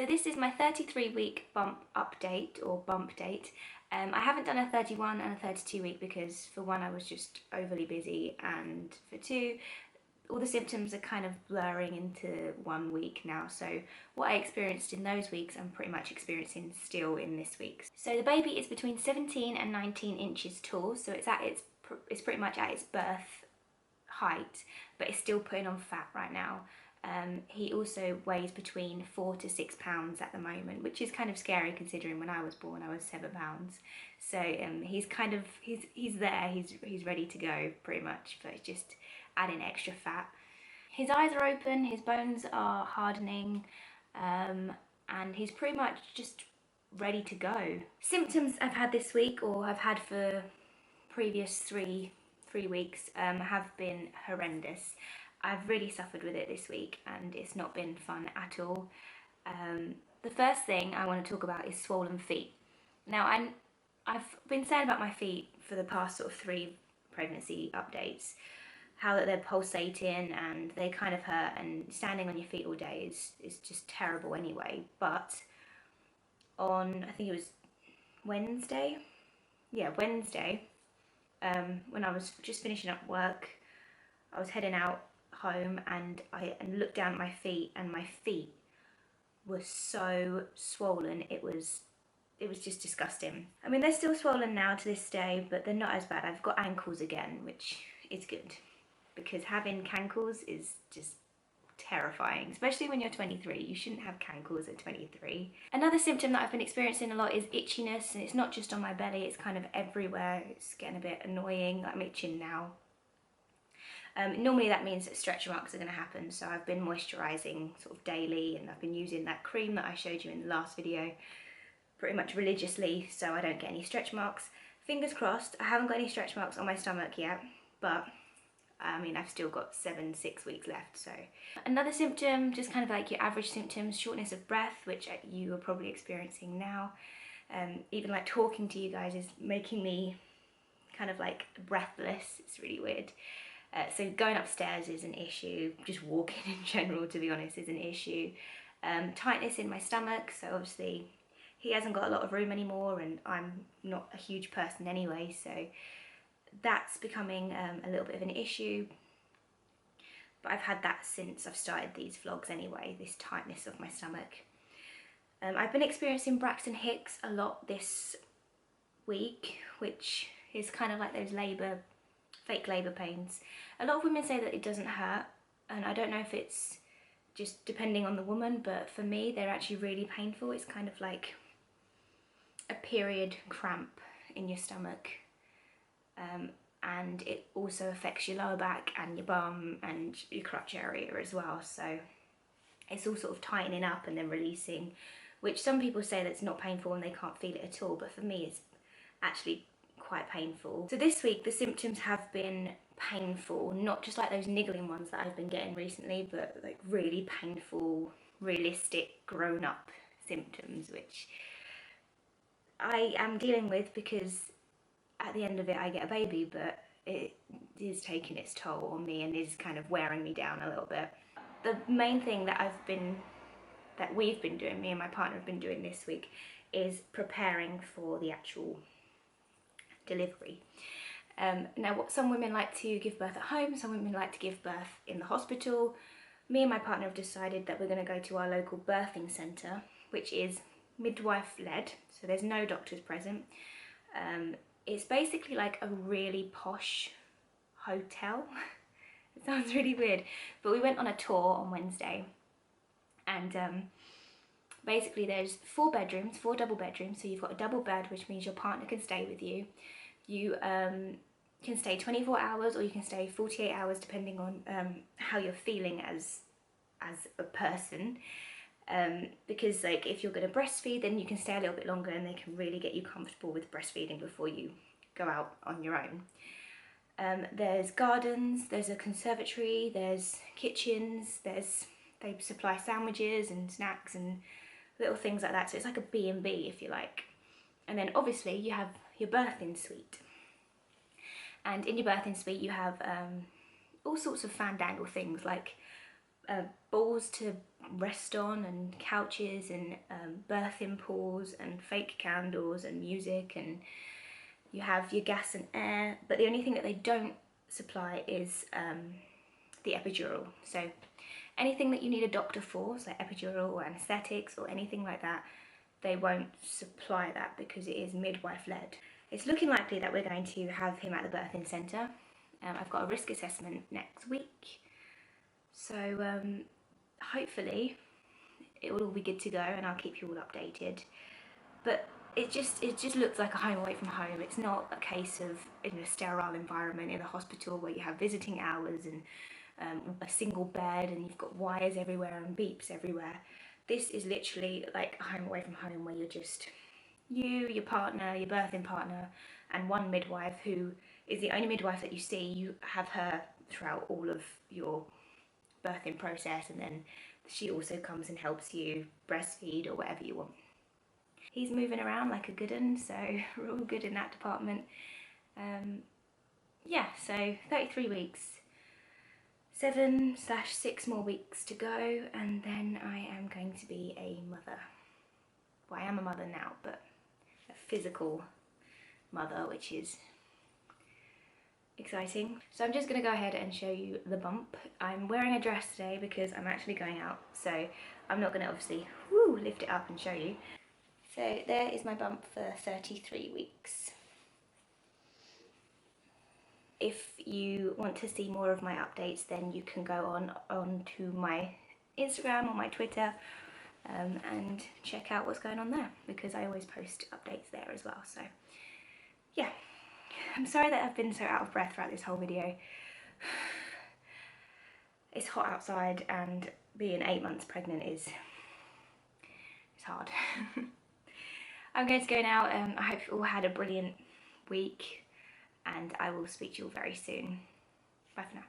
So this is my 33-week bump update or bump date. I haven't done a 31 and a 32 week because for one, I was just overly busy, and for two, all the symptoms are kind of blurring into 1 week now. So what I experienced in those weeks, I'm pretty much experiencing still in this week. So the baby is between 17 and 19 inches tall. So it's pretty much at its birth height, but it's still putting on fat right now. He also weighs between 4 to 6 pounds at the moment, which is kind of scary considering when I was born I was 7 pounds. So he's there, he's ready to go pretty much, but it's just adding extra fat. His eyes are open, his bones are hardening, and he's pretty much just ready to go. Symptoms I've had this week, or I've had for previous three weeks, have been horrendous. I've really suffered with it this week and it's not been fun at all. The first thing I want to talk about is swollen feet. Now I've been saying about my feet for the past sort of 3 pregnancy updates, how that they're pulsating and they kind of hurt, and standing on your feet all day is just terrible anyway. But on, I think it was Wednesday, when I was just finishing up work, I was heading out home and I looked down at my feet, and my feet were so swollen. It was just disgusting. I mean, they're still swollen now to this day, but they're not as bad. I've got ankles again, which is good, because having cankles is just terrifying, especially when you're 23. You shouldn't have cankles at 23. Another symptom that I've been experiencing a lot is itchiness, and it's not just on my belly, it's kind of everywhere. It's getting a bit annoying. I'm itching now. Normally that means that stretch marks are going to happen, so I've been moisturising sort of daily, and I've been using that cream that I showed you in the last video pretty much religiously so I don't get any stretch marks. Fingers crossed, I haven't got any stretch marks on my stomach yet, but I mean, I've still got 6 weeks left. So another symptom, just kind of like your average symptoms, shortness of breath, which you are probably experiencing now. Even like talking to you guys is making me kind of like breathless. It's really weird. So going upstairs is an issue, just walking in general, to be honest, is an issue. Tightness in my stomach, so obviously he hasn't got a lot of room anymore and I'm not a huge person anyway, so that's becoming a little bit of an issue. But I've had that since I've started these vlogs anyway, this tightness of my stomach. I've been experiencing Braxton Hicks a lot this week, which is kind of like those fake labour pains. A lot of women say that it doesn't hurt, and I don't know if it's just depending on the woman, but for me they're actually really painful. It's kind of like a period cramp in your stomach, and it also affects your lower back and your bum and your crotch area as well. So it's all sort of tightening up and then releasing, which some people say that's not painful and they can't feel it at all, but for me it's actually quite painful. So this week the symptoms have been painful, not just like those niggling ones that I've been getting recently, but like really painful, realistic, grown-up symptoms, which I am dealing with because at the end of it I get a baby, but it is taking its toll on me and is kind of wearing me down a little bit. The main thing that we've been doing, me and my partner have been doing this week, is preparing for the actual delivery. Now, some women like to give birth at home, some women like to give birth in the hospital. Me and my partner have decided that we're going to go to our local birthing centre, which is midwife led, so there's no doctors present. It's basically like a really posh hotel. It sounds really weird, but we went on a tour on Wednesday, and basically there's 4 bedrooms, 4 double bedrooms, so you've got a double bed, which means your partner can stay with you. You can stay 24 hours or you can stay 48 hours depending on how you're feeling as a person. Because like if you're going to breastfeed, then you can stay a little bit longer and they can really get you comfortable with breastfeeding before you go out on your own. There's gardens, there's a conservatory, there's kitchens, they supply sandwiches and snacks and little things like that, so it's like a B&B if you like. And then obviously you have your birthing suite, and in your birthing suite you have all sorts of fandangle things like balls to rest on, and couches, and birthing pools, and fake candles, and music, and you have your gas and air. But the only thing that they don't supply is the epidural. So anything that you need a doctor for, so epidural or anaesthetics or anything like that, they won't supply that because it is midwife led. It's looking likely that we're going to have him at the birthing centre. I've got a risk assessment next week, so hopefully it will all be good to go, and I'll keep you all updated. But it just looks like a home away from home. It's not a case of in a sterile environment in a hospital where you have visiting hours and a single bed and you've got wires everywhere and beeps everywhere. This is literally like a home away from home where you're just you, your partner, your birthing partner, and one midwife who is the only midwife that you see. You have her throughout all of your birthing process, and then she also comes and helps you breastfeed or whatever you want. He's moving around like a good one, so we're all good in that department. Yeah, so 33 weeks, 7/6 more weeks to go, and then I am going to be a mother. Well, I am a mother now, but a physical mother, which is exciting. So I'm just going to go ahead and show you the bump. I'm wearing a dress today because I'm actually going out, so I'm not going to obviously lift it up and show you. So there is my bump for 33 weeks. If you want to see more of my updates, then you can go on to my Instagram or my Twitter and check out what's going on there, because I always post updates there as well. So yeah, I'm sorry that I've been so out of breath throughout this whole video. It's hot outside, and being 8 months pregnant is hard. I'm going to go now. I hope you all had a brilliant week, and I will speak to you all very soon. Bye for now.